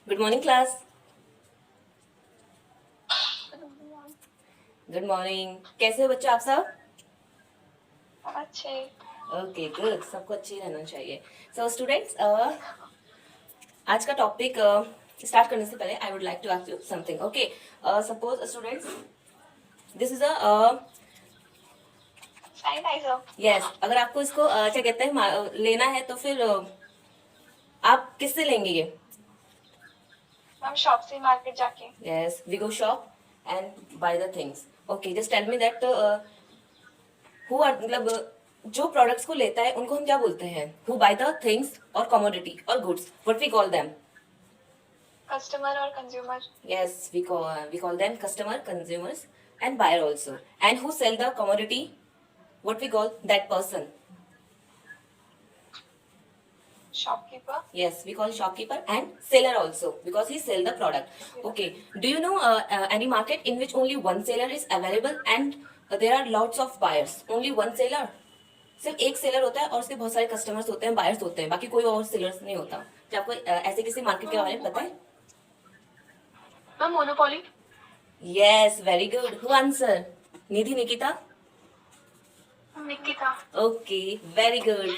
Good morning class. Good morning. कैसे हो बच्चे आप सब? अच्छे। ओके गुड, सबको अच्छे ही रहना चाहिए। सो स्टूडेंट्स, आज का टॉपिक स्टार्ट करने से पहले I would like to ask you something. Okay, suppose students, this is a sanitiser. Yes, अगर आपको इसको क्या कहते हैं लेना है तो फिर आप किससे लेंगे ये? मैम शॉप से मार्केट जाके। Yes, we go shop and buy the things. Okay, just tell me that who are, मतलब जो प्रोडक्ट्स को लेता है उनको हम क्या बोलते हैं? हु बाय द थिंग्स और कमोडिटी और goods, what we call them? Customer और consumer. Yes, we call them customer, consumers, and buyer also. And who sell the commodity? What we call that person? Shopkeeper. Yes, we call shopkeeper and seller also because he sell the product. Okay. Do you know any market in which only one seller is available and there are lots of buyers? Only one seller. सिर्फ एक seller होता है और उसके बहुत सारे customers होते हैं, बायर्स होते हैं, बाकी कोई और सेलर्स नहीं होता। क्या आपको ऐसे किसी मार्केट के बारे में पता है? Ma'am monopoly. Yes, very good. Who answer? Nidhi, Nikita? Nikita. Okay, very good.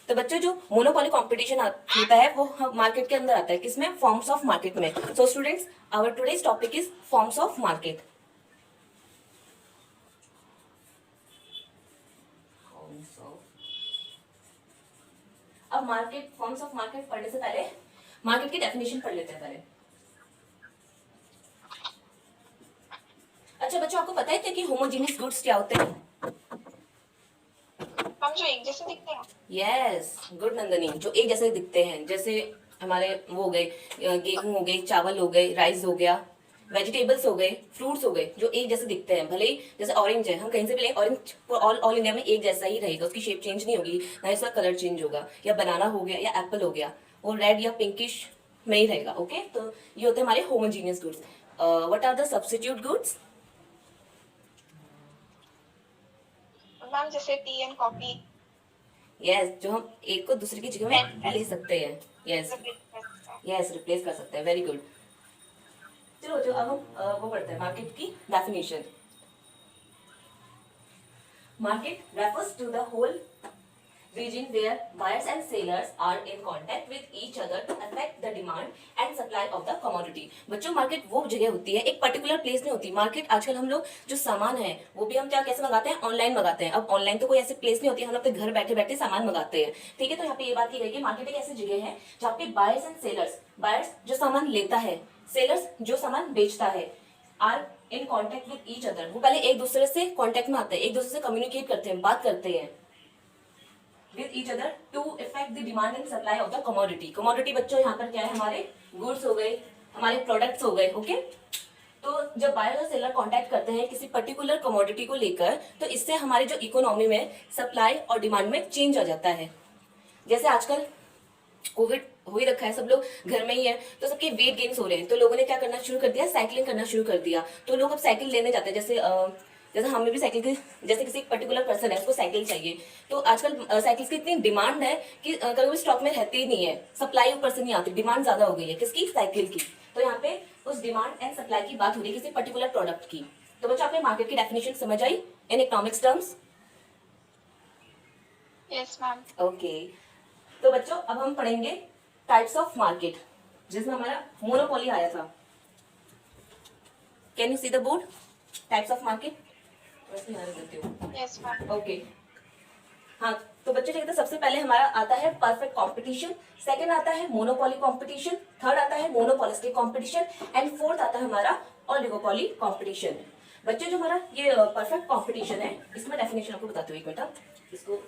तो बच्चों, जो मोनोपोली कंपटीशन होता है वो मार्केट के अंदर आता है, किसमें? फॉर्म्स ऑफ मार्केट में। So students, our today's topic is forms of market. अब मार्केट, फॉर्म्स ऑफ मार्केट पढ़ने से पहले मार्केट की डेफिनेशन पढ़ लेते हैं पहले। अच्छा बच्चों, आपको पता है कि होमोजेनियस गुड्स क्या होते हैं? मैम जो एक जैसे दिखते हैं। यस, गुड नंदनी, जो एक जैसे दिखते हैं, जैसे हमारे वो हो गए, गेहूं हो गए, चावल हो गए, राइस हो गया, वेजिटेबल्स हो गए, फ्रूट्स हो गए, जो एक जैसे दिखते हैं। भले ही जैसे ऑरेंज है, हम कहीं से भी लें, ऑरेंज ऑल इंडिया में एक जैसा ही रहेगा, उसकी शेप चेंज नहीं होगी, ना इसका कलर चेंज होगा। या बनाना हो गया या एप्पल हो गया, वो रेड या पिंकिश में ही रहेगा। ओके, तो ये होते हैं हमारे homogeneous goods. What are the substitute goods? Ma'am जैसे टी एंड कॉफी। यस, जो हम एक को दूसरे की जगह में ले सकते हैं। यस, यस, रिप्लेस कर सकते हैं। Very good. चलो जो अब हम वो पढ़ते हैं मार्केट की definition. Market refers to the whole region where buyers and sellers are in contact with each other to affect the demand and supply of the commodity। बच्चों, मार्केट वो जगह होती है, एक पर्टिकुलर प्लेस नहीं होती। मार्केट आजकल हम लोग जो सामान है वो भी हम क्या कैसे मंगाते हैं? ऑनलाइन मंगाते हैं। अब ऑनलाइन तो कोई ऐसी प्लेस नहीं होती, हम अपने घर बैठे बैठे सामान मंगाते हैं। ठीक है, तो यहाँ पे ये बात की गई कि मार्केट एक ऐसी जगह है जहाँ पे बायर्स एंड सेलर्स, बायर्स जो सामान लेता है, सेलर्स जो सामान बेचता है, are in contact with each other. वो पहले एक दूसरे से कॉन्टेक्ट में आते हैं, एक दूसरे से कम्युनिकेट करते हैं, बात करते हैं with each other to effect the demand and supply of the commodity. Commodity बच्चों यहाँ पर क्या है? हमारे गुड्स हो गए, हमारे प्रोडक्ट्स हो गए। ओके, तो जब बायर और सेलर कांटेक्ट करते हैं किसी पर्टिकुलर कमोडिटी को लेकर, तो इससे हमारे जो इकोनॉमी में सप्लाई और डिमांड में चेंज आ जाता है। जैसे आजकल कोविड हो ही रखा है, सब लोग घर में ही है, तो सबके वेट गेन्स हो रहे हैं, तो लोगों ने क्या करना शुरू कर दिया? साइकिलिंग करना शुरू कर दिया। तो लोग अब साइकिल लेने जाते हैं। जैसे हमें भी साइकिल की, जैसे किसी पर्टिकुलर पर्सन है उसको साइकिल चाहिए, तो आजकल साइकिल की इतनी डिमांड है कि कभी भी स्टॉक में रहती ही नहीं है, सप्लाई ऊपर से नहीं आती, डिमांड ज्यादा हो गई है। किसकी? साइकिल की। तो यहाँ पे उस डिमांड एंड सप्लाई की बात हो रही है किसी पर्टिकुलर प्रोडक्ट की। तो बच्चों, आपने मार्केट की डेफिनेशन समझ आई in economics terms? Yes ma'am. Okay, तो बच्चों अब हम पढ़ेंगे टाइप्स ऑफ मार्केट, जिसमें हमारा मोनोपोली आया था। Can you see the board? Types of market. Yes ma'am. Okay, हाँ, तो बच्चों देखते हैं, सबसे पहले हमारा आता है परफेक्ट कंपटीशन, सेकंड आता है मोनोपोली कंपटीशन, थर्ड आता है मोनोपोलिस्टिक कंपटीशन एंड फोर्थ आता है हमारा ओलिगोपोली कंपटीशन। बच्चों, जो हमारा ये परफेक्ट कंपटीशन है, इसमें डेफिनेशन आपको बताती हूँ, एक मिनट इसको।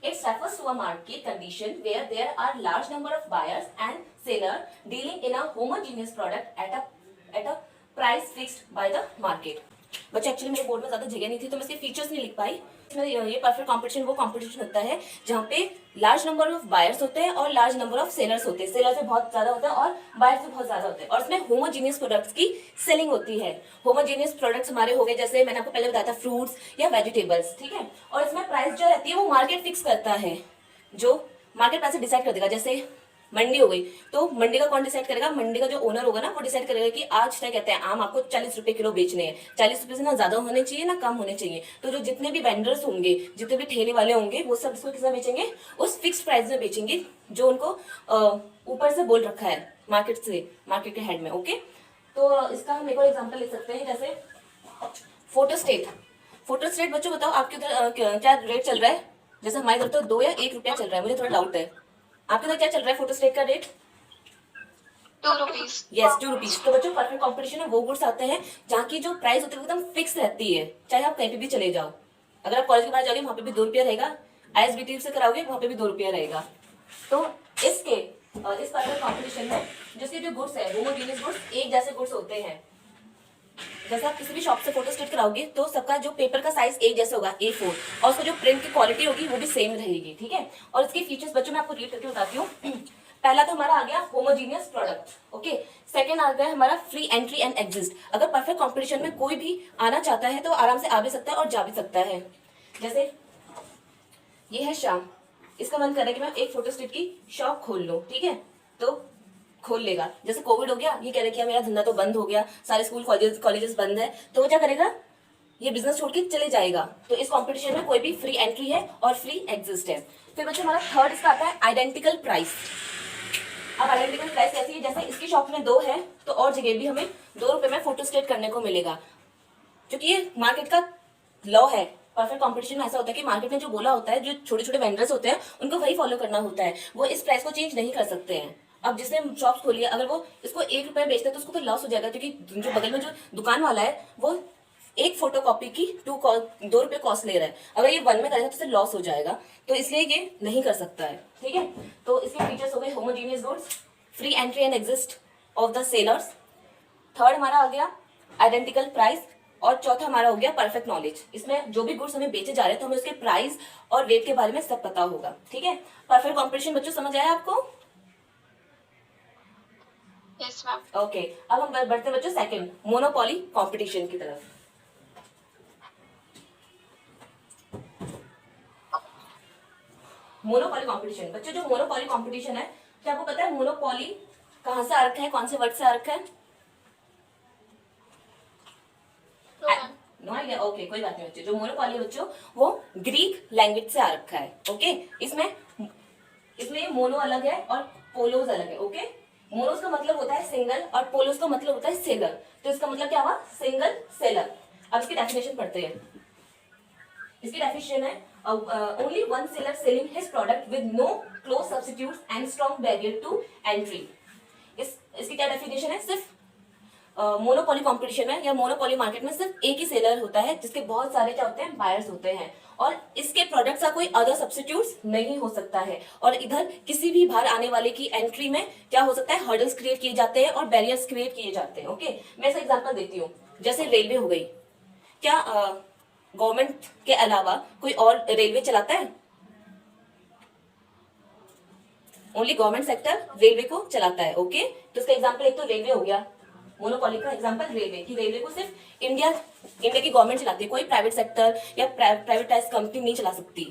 It refers to a market condition where there are large number of buyers and seller dealing in a homogeneous product at a price fixed by the market. बच्चे actually मेरे board में ज्यादा जगह नहीं थी तो मैं इसके फीचर्स नहीं लिख पाई। इसमें ये परफेक्ट कंपटीशन वो कंपटीशन होता है जहाँ पे लार्ज नंबर ऑफ बायर्स होते हैं और लार्ज नंबर ऑफ सेलर्स होते हैं। सेलर्स भी बहुत ज्यादा होते हैं और बायर्स भी बहुत ज्यादा होते हैं, और इसमें होमोजीनियस प्रोडक्ट्स की सेलिंग होती है। होमोजीनियस प्रोडक्ट्स हमारे हो गए, जैसे मैंने आपको पहले बताया था, फ्रूट्स या वेजिटेबल्स, ठीक है। और इसमें प्राइस जो रहती है वो मार्केट फिक्स करता है, जो मार्केट प्राइस डिसाइड कर देगा। जैसे मंडी हो गई तो मंडी का कौन डिसाइड करेगा? मंडी का जो ओनर होगा ना वो डिसाइड करेगा कि आज क्या कहते हैं आम आपको 40 रुपए किलो बेचने हैं। 40 रुपए से ना ज्यादा होने चाहिए ना कम होने चाहिए। तो जो जितने भी वेंडर्स होंगे, जितने भी ठेले वाले होंगे, वो सब इसको कितना बेचेंगे? उस फिक्स प्राइस में बेचेंगे जो उनको ऊपर से बोल रखा है मार्केट के हेड में। ओके, तो इसका हम एक और एग्जाम्पल ले सकते हैं, जैसे फोटोस्टेट। फोटोस्टेट बच्चों बताओ आपके उधर क्या रेट चल रहा है? जैसे हमारे इधर तो 2 या 1 रुपया चल रहा है, मुझे थोड़ा डाउट है। आपके उधर क्या चल रहा है फोटोस्टेट का रेट? 2 rupees. Yes, 2 rupees. तो बच्चों परफेक्ट कॉम्पिटिशन में वो गुड्स आते हैं जहाँ की जो प्राइस होती है एकदम फिक्स रहती है, चाहे आप कहीं पे भी चले जाओ। अगर आप कॉलेज के बाहर जाओगे वहाँ पे भी 2 रुपया रहेगा, ISBT से कराओगे वहाँ पे भी 2 रुपया रहेगा। तो इस परफेक्ट कॉम्पिटिशन में जिसके जो गुड्स है, होमोजेनियस गुड्स, एक जैसे गुड्स होते हैं। जैसे आप किसी भी शॉप से फोटो स्टेट कराओगे तो सबका जो पेपर का साइज एक जैसा होगा, A4, और उसको जो प्रिंट की क्वालिटी होगी वो भी सेम रहेगी, ठीक है। और इसके फीचर्स बच्चों मैं आपको रीड करके बताती हूँ। पहला तो हमारा आ गया होमोजीनियस प्रोडक्ट, ओके। सेकंड आ गया हमारा फ्री एंट्री एंड एग्जिस्ट। अगर परफेक्ट कंपटीशन में कोई भी आना चाहता है तो आराम से आ भी सकता है और जा भी सकता है। जैसे ये है श्याम, इसका मन कर रहा है कि मैं एक फोटो स्टेट की शॉप खोल लूं, ठीक है, तो खोल लेगा। जैसे कोविड हो गया, ये कह रहे कि मेरा धंधा तो बंद हो गया, सारे स्कूल कॉलेजेस बंद है, तो वो क्या करेगा? ये बिजनेस छोड़ के चले जाएगा। तो इस कंपटीशन में कोई भी फ्री एंट्री है और फ्री एग्जिस्ट है। फिर बच्चों हमारा थर्ड इसका आता है आइडेंटिकल प्राइस। अब आइडेंटिकल प्राइस कैसी है? जैसे इसकी शॉप में 2 है तो और जगह भी हमें 2 रुपए में फोटो स्टेट करने को मिलेगा, क्योंकि ये मार्केट का लॉ है। परफेक्ट कंपटीशन में ऐसा होता है कि मार्केट में जो बोला होता है, जो छोटे छोटे वेंडर्स होते हैं उनको वही फॉलो करना होता है, वो इस प्राइस को चेंज नहीं कर सकते हैं। अब जिसने शॉप खोली है, अगर वो इसको 1 रुपए बेचता है तो उसको तो लॉस हो जाएगा, क्योंकि जो बगल में जो दुकान वाला है वो एक फोटो कॉपी की 2 रुपए कॉस्ट ले रहा है। अगर ये 1 में करेगा तो उससे लॉस हो जाएगा, तो इसलिए ये नहीं कर सकता है, ठीक है। तो इसके फीचर्स हो गए homogeneous goods, free entry and exist of the sellers, third हमारा आ गया आइडेंटिकल प्राइस, और चौथा हमारा हो गया परफेक्ट नॉलेज। इसमें जो भी गुड्स हमें बेचे जा रहे हैं तो हमें उसके प्राइस और रेट के बारे में सब पता होगा, ठीक है। परफेक्ट कॉम्पिटिशन बच्चों समझ आया आपको? Yes, ma'am. ओके, अब हम बढ़ते हैं बच्चों सेकंड मोनोपोली कंपटीशन की तरफ। मोनोपोली कंपटीशन बच्चों, जो मोनोपोली कंपटीशन है, क्या आपको पता है मोनोपोली कहाँ से आ रखा है, कौन से वर्ड से आ रखा है? No, ma'am. No idea? Okay, कोई बात नहीं बच्चों। जो मोनोपोली है बच्चों वो ग्रीक लैंग्वेज से आ रखा है, ओके। इसमें मोनो अलग है और पोलोस अलग है, ओके। मोनोस का मतलब होता है सिंगल और पोलोस का मतलब होता है सेलर। तो इसका मतलब क्या हुआ? Single seller. अब इसकी डेफिनेशन पढ़ते हैं। इसकी डेफिनेशन है only one seller selling his product with no close substitutes and strong barrier to entry. इसकी क्या डेफिनेशन है? सिर्फ मोनोपोली कंपटीशन में या मोनोपोली मार्केट में सिर्फ एक ही सेलर होता है जिसके बहुत सारे क्या होते हैं? बायर्स होते हैं, और इसके प्रोडक्ट्स का कोई अदर सब्स्टिट्यूट्स नहीं हो सकता है। और इधर किसी भी बाहर आने वाले की एंट्री में क्या हो सकता है? हर्डल्स क्रिएट किए जाते हैं और बैरियर्स क्रिएट किए जाते हैं, ओके। मैं इसका एग्जांपल देती हूँ। जैसे रेलवे हो गई, क्या गवर्नमेंट के अलावा कोई और रेलवे चलाता है? ओनली गवर्नमेंट सेक्टर रेलवे को चलाता है, ओके। तो इसका एग्जांपल एक तो रेलवे हो गया, मोनोपोली का एग्जांपल रेलवे की। रेलवे को सिर्फ इंडिया की गवर्नमेंट चलाती है, कोई प्राइवेट सेक्टर या प्राइवेटाइज कंपनी नहीं चला सकती,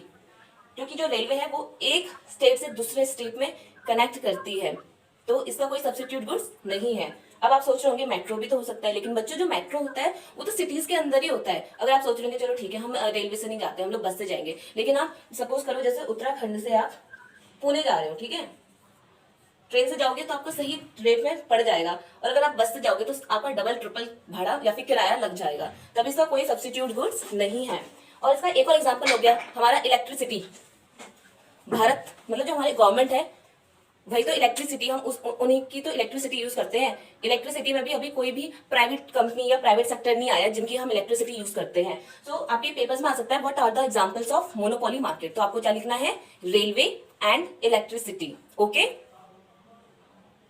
क्योंकि जो रेलवे है वो एक स्टेट से दूसरे स्टेट में कनेक्ट करती है। तो इसका कोई सब्स्टिट्यूट गुड्स नहीं है। अब आप सोच रहे होंगे मेट्रो भी तो हो सकता है, लेकिन बच्चों जो मेट्रो होता है वो तो सिटीज के अंदर ही होता है। अगर आप सोच रहे होंगे चलो ठीक है हम रेलवे से नहीं जाते, हम लोग बस से जाएंगे, लेकिन आप सपोज करो जैसे उत्तराखंड से आप पुणे जा रहे हो, ठीक है, ट्रेन से जाओगे तो आपको सही रेट में पड़ जाएगा, और अगर आप बस से जाओगे तो आपका डबल ट्रिपल भाड़ा या फिर किराया लग जाएगा। तब इसका कोई सब्स्टिट्यूट गुड्स नहीं है। और इसका एक और एग्जांपल हो गया हमारा इलेक्ट्रिसिटी। भारत मतलब जो हमारी गवर्नमेंट है वही तो इलेक्ट्रिसिटी, हम उन्हीं की तो इलेक्ट्रिसिटी यूज करते हैं। इलेक्ट्रिसिटी में भी अभी कोई भी प्राइवेट कंपनी या प्राइवेट सेक्टर नहीं आया जिनकी हम इलेक्ट्रिसिटी यूज करते हैं। सो आपके पेपर्स में आ सकता है what are the examples of monopoly market. तो आपको क्या लिखना है? Railway and electricity, okay.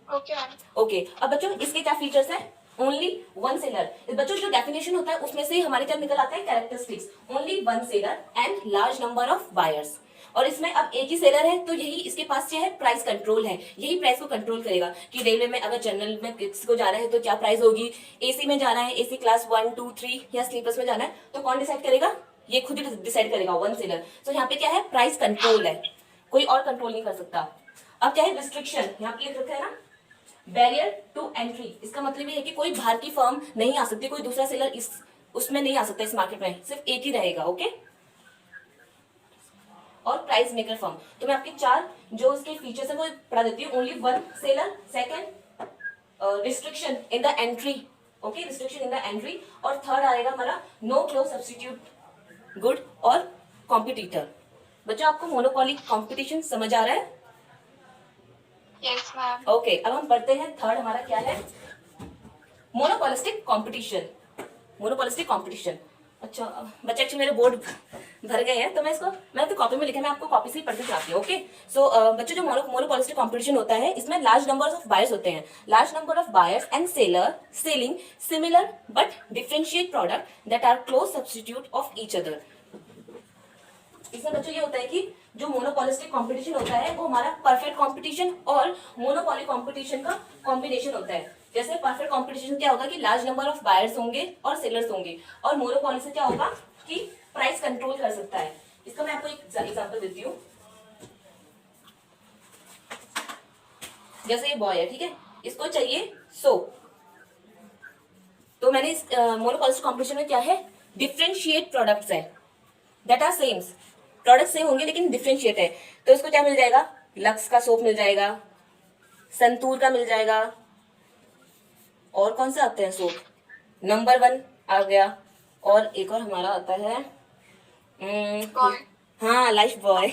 Okay, ma'am. Okay अब बच्चों इसके क्या फीचर्स हैं ओनली वन सेलर। बच्चों जो डेफिनेशन होता है उसमें से हमारे क्या निकल आता है, characteristics, only one seller and large number of buyers. और इसमें अब एक ही सेलर है तो यही इसके पास क्या है, प्राइस कंट्रोल है, यही प्राइस को कंट्रोल करेगा कि रेलवे में अगर जनरल में किसी को जाना है तो क्या प्राइस होगी, एसी में जाना है, एसी क्लास 1 2 3 या स्लीपर्स में जाना है तो कौन डिसाइड करेगा, ये खुद ही डिसाइड करेगा, वन सेलर। तो यहाँ पे क्या है, प्राइस कंट्रोल है, कोई और कंट्रोल नहीं कर सकता। अब क्या है, रिस्ट्रिक्शन, यहाँ पे लिख रखा है ना, बैरियर टू एंट्री, इसका मतलब ये है कि कोई बाहर की फर्म नहीं आ सकती, कोई दूसरा सेलर इस उसमें नहीं आ सकता, इस मार्केट में सिर्फ एक ही रहेगा। ओके, और प्राइस मेकर फर्म, तो मैं आपके चार जो उसके फीचर्स है वो पढ़ा देती हूँ। Only one seller, second restriction in the entry, okay, restriction in the entry, और थर्ड आएगा हमारा नो क्लोज सब्स्टिट्यूट गुड और कॉम्पिटिटर। बच्चों आपको मोनोपोली कंपटीशन समझ आ रहा है? Yes ma'am. ओके, अब हम पढ़ते हैं थर्ड हमारा क्या है, मोनोपोलिस्टिक कंपटीशन। मोनोपोलिस्टिक कंपटीशन, अच्छा बच्चे एक्चुअली मेरे बोर्ड भर गए हैं तो मैं तो कॉपी में लिखा है, मैं आपको कॉपी से ही पढ़ते चाहती हूँ। ओके, सो बच्चों जो मोनोपोलिस्टिक कंपटीशन होता है इसमें लार्ज नंबर ऑफ बायर्स होते हैं, large number of buyers and seller selling similar but differentiate product that are close substitute of each other. इसमें बच्चों ये होता है कि जो मोनोपोलिस्टिक कंपटीशन होता है वो हमारा परफेक्ट कंपटीशन और मोनोपोली कंपटीशन का कॉम्बिनेशन होता है। जैसे परफेक्ट कंपटीशन क्या होगा कि लार्ज नंबर ऑफ बायर्स होंगे और सेलर्स होंगे, और मोनोपोली से क्या होगा कि प्राइस कंट्रोल कर सकता है। इसका मैं आपको एक एग्जांपल देती हूँ। जैसे ये बॉय है, ठीक है, इसको चाहिए सोप, तो मैंने इस मोनोपोलिस्टिक कंपटीशन में क्या है, डिफरेंशिएट प्रोडक्ट्स है that are same, product same होंगे लेकिन डिफरेंशिएट है, तो इसको क्या मिल जाएगा, लक्स का सोप मिल जाएगा, संतूर का मिल जाएगा, और कौन सा आते हैं सोप, नंबर 1 आ गया, और एक और हमारा आता है हाँ लाइफ बॉय,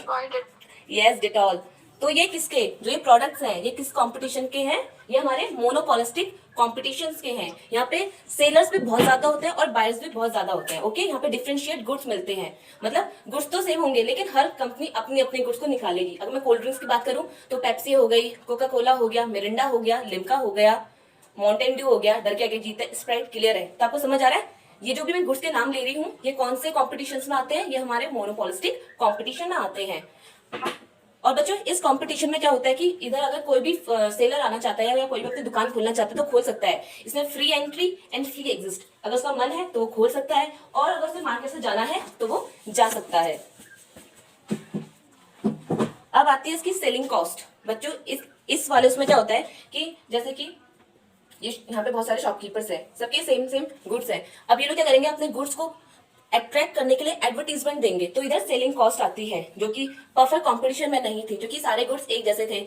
यस डिटॉल। तो ये किसके, जो ये प्रोडक्ट्स हैं ये किस कंपटीशन के हैं, ये हमारे मोनोपोलिस्टिक कॉम्पिटिशन्स के हैं। यहाँ पे सेलर्स भी बहुत ज्यादा होते हैं और बायर्स भी बहुत ज्यादा होते हैं। ओके, यहाँ पे डिफरेंशिएट गुड्स मिलते हैं, मतलब गुड्स तो सेम होंगे लेकिन हर कंपनी अपनी अपनी गुड्स को निकालेगी। अगर मैं कोल्ड ड्रिंक्स की बात करूँ तो पेप्सी हो गई, कोका कोला हो गया, मिरिंडा हो गया, लिम्का हो गया, माउंटेन ड्यू हो गया, डर के आगे जीते, स्प्राइट, क्लियर है। तो आपको समझ आ रहा है ये जो भी मैं गुड्स के नाम ले रही हूँ ये कौन से कॉम्पिटिशन में आते हैं, ये हमारे मोनोपोलिस्टिक कॉम्पिटिशन में आते हैं। और बच्चों इस कंपटीशन में क्या होता है कि इधर अगर कोई भी सेलर आना चाहता है या कोई भी अपनी दुकान खोलना चाहता है तो खोल सकता है। इसमें free entry and free exist, अगर उसका मन है तो वो खोल सकता है, और अगर उसे मार्केट से जाना है तो वो जा सकता है। अब आती है इसकी सेलिंग कॉस्ट। बच्चों इस वाले उसमें क्या होता है कि जैसे कि ये यहाँ पे बहुत सारे शॉपकीपर्स हैं, सबके सेम सेम गुड्स हैं। अब ये लोग क्या करेंगे, अपने गुड्स को अट्रैक्ट करने के लिए एडवर्टीजमेंट देंगे, तो इधर सेलिंग कॉस्ट आती है जो कि परफेक्ट कंपटीशन में नहीं थी, क्योंकि सारे गुड्स एक जैसे थे।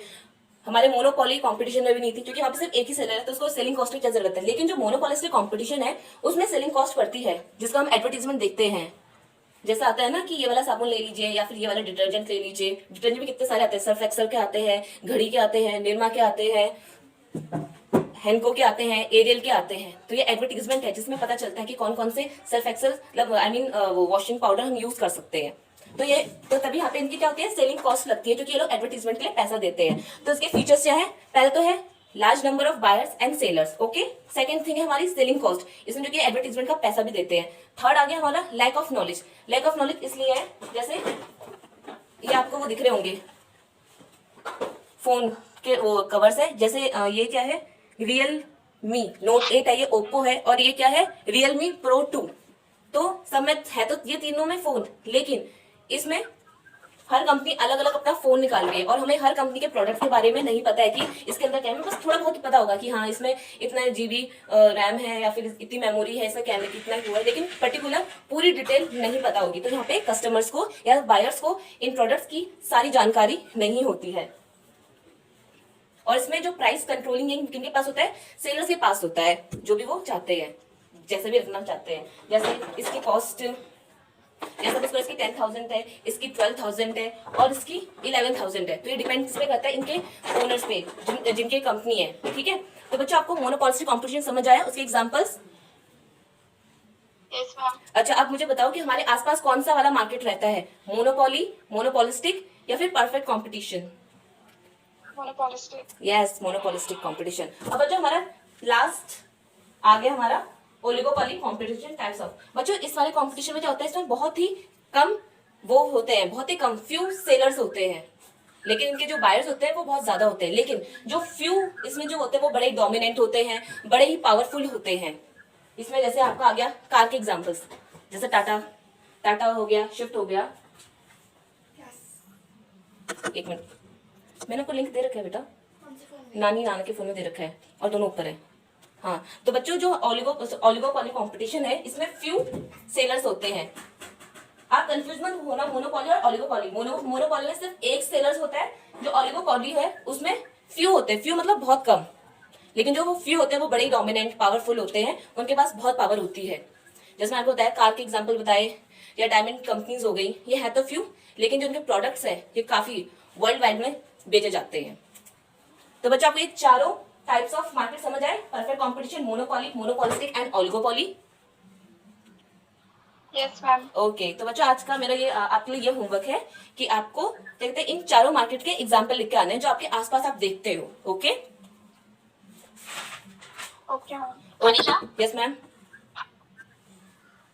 हमारे मोनोपोली कंपटीशन में भी नहीं थी क्योंकि वहाँ पे सिर्फ एक ही सेलर है, तो उसको सेलिंग कॉस्ट की क्या जरूरत है। लेकिन जो मोनोपोलिस्टिक कंपटीशन है उसमें सेलिंग कॉस्ट पड़ती है, जिसका हम एडवर्टीजमेंट देखते हैं। जैसा आता है ना कि ये वाला साबुन ले लीजिए या फिर ये वाला डिटर्जेंट ले लीजिए। डिटर्जेंट भी कितने सारे आते हैं, सर्फ एक्सेल के आते हैं, घड़ी के आते हैं, निरमा के आते हैं, हेनको के आते हैं, एरियल के आते हैं। तो ये एडवर्टीजमेंट है जिसमें पता चलता है कि कौन कौन से सर्फ एक्सेल मतलब आई मीन वो वॉशिंग पाउडर हम यूज कर सकते हैं। तो तभी यहाँ पे इनकी क्या होती है, सेलिंग कॉस्ट लगती है, क्योंकि ये लोग एडवर्टीजमेंट के लिए पैसा देते हैं। तो इसके फीचर्स क्या है, पहले तो है large number of buyers and sellers. Okay, second thing है हमारी सेलिंग कॉस्ट, इसमें जो कि एडवर्टीजमेंट का पैसा भी देते हैं। थर्ड आ गया हमारा lack of knowledge. Lack of knowledge इसलिए है, जैसे ये आपको वो दिख रहे होंगे फोन के वो कवर्स है, जैसे ये क्या है, रियल मी नोट 8 है, ये ओप्पो है, और ये क्या है, रियलमी प्रो 2। तो सब में है तो ये तीनों में फोन, लेकिन इसमें हर कंपनी अलग अलग अपना फोन निकाल रही है और हमें हर कंपनी के प्रोडक्ट के बारे में नहीं पता है कि इसके अंदर क्या है। बस थोड़ा बहुत पता होगा कि हाँ इसमें इतना जीबी रैम है या फिर इतनी मेमोरी है, इसका कैमरा कितना हुआ है, लेकिन पर्टिकुलर पूरी डिटेल नहीं पता होगी। तो यहाँ पे कस्टमर्स को या बायर्स को इन प्रोडक्ट्स की सारी जानकारी नहीं होती है। और इसमें जो प्राइस कंट्रोलिंग किनके पास होता है, सेलर्स के पास होता है, जो भी वो चाहते हैं, जैसे भी रखना चाहते हैं। जैसे इसकी कॉस्ट जैसे इसकी 10,000 है, इसकी 12,000 है और इसकी 11,000 है। तो ये डिपेंड किस पे करता है, इनके ओनर्स पे, जिनके कंपनी है। ठीक है, तो बच्चों आपको मोनोपोलिस्टिक कंपटीशन समझ आया, उसके एग्जांपल्स? Yes ma'am. अच्छा, आप मुझे बताओ कि हमारे आसपास कौन सा वाला मार्केट रहता है, मोनोपोली, मोनोपोलिस्टिक या फिर perfect competition? Monopolistic. Yes, monopolistic competition. अब जो हमारा लास्ट आगे हमारा ओलिगोपॉली कंपटीशन टाइप्स ऑफ। बच्चों इस वाले कंपटीशन में क्या होता है, इसमें बहुत ही कम वो होते हैं, बहुत ही कम फ्यू सेलर्स होते हैं, लेकिन इनके जो बायर्स होते हैं वो बहुत ज्यादा होते हैं। लेकिन जो फ्यू इसमें जो होते हैं वो बड़े ही डोमिनेंट होते हैं, बड़े ही पावरफुल होते हैं। इसमें जैसे आपका आ गया कार के एग्जांपल्स, जैसे टाटा हो गया, शिफ्ट हो गया। एक मिनट, मैंने आपको लिंक दे रखा है बेटा, नाना के फोन में दे रखा है और दोनों ऊपर है। हाँ तो बच्चों जो ओलिगोपॉली कंपटीशन है इसमें फ्यू सेलर्स होते हैं। आप कंफ्यूज मत होना मोनोपॉली और ओलिगोपॉली। मोनोपॉली में सिर्फ एक सेलर्स होता है, जो ओलिगोपॉली है उसमें फ्यू होते हैं, फ्यू मतलब बहुत कम, लेकिन जो वो फ्यू होते हैं वो बड़े डोमिनेंट पावरफुल होते हैं, उनके पास बहुत पावर होती है। जैसे मैंने आपको बताया कार के एग्जांपल बताए, या डायमंड कंपनीज हो गई, ये है तो फ्यू, लेकिन जो उनके प्रोडक्ट्स है ये काफी वर्ल्ड वाइड में बेचे जाते हैं। तो बच्चों आपको ये चारों टाइप्स ऑफ मार्केट समझ आए, perfect competition, monopoly, monopolistic and oligopoly. Yes ma'am. Okay तो बच्चों आज का मेरा ये आपके लिए ये होमवर्क है कि आपको देखते हैं इन चारों मार्केट के एग्जाम्पल लिख के आने हैं जो आपके आसपास आप देखते हो। Okay okay ma'am. Manisha? Yes ma'am.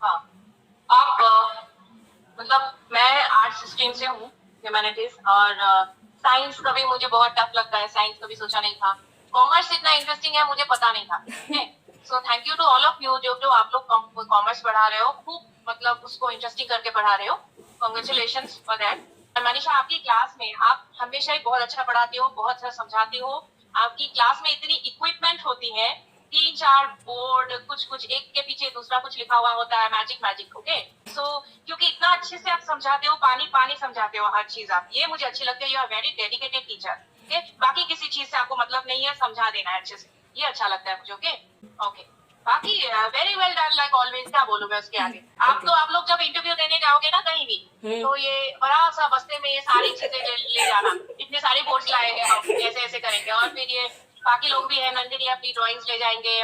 हाँ, आप मतलब मैं आर्ट्स स्ट्रीम से हूँ, ह्यूमैनिटीज, और साइंस कभी मुझे बहुत टफ लगता है, साइंस कभी सोचा नहीं था। कॉमर्स इतना इंटरेस्टिंग है मुझे पता नहीं था। So thank you to all of you जो आप लोग कॉमर्स पढ़ा रहे हो, खूब मतलब उसको इंटरेस्टिंग करके पढ़ा रहे हो। Congratulations for that. मनीषा आपकी क्लास में आप हमेशा ही बहुत अच्छा पढ़ाती हो, बहुत अच्छा समझाती हो। आपकी क्लास में इतनी इक्विपमेंट होती है, 3-4 बोर्ड, कुछ एक के पीछे दूसरा कुछ लिखा हुआ होता है, मैजिक। ओके सो क्योंकि इतना अच्छे से आप समझाते हो, पानी समझाते हो हर चीज आप, ये मुझे अच्छी लगती है। You are very dedicated teacher. Okay बाकी किसी चीज से आपको मतलब नहीं है, समझा देना है अच्छे से, ये अच्छा लगता है मुझे। ओके बाकी very well done like always. क्या बोलूं मैं उसके आगे। आप लोग जब इंटरव्यू देने जाओगे ना कहीं भी, तो ये बड़ा सा बस्ते में ये सारी चीजें ले जाना, इतने सारे बोर्ड्स लाए हैं हम, ऐसे करेंगे। और फिर ये बाकी लोग भी है, नंदिनी अपनी ड्राइंग्स ले जाएंगे।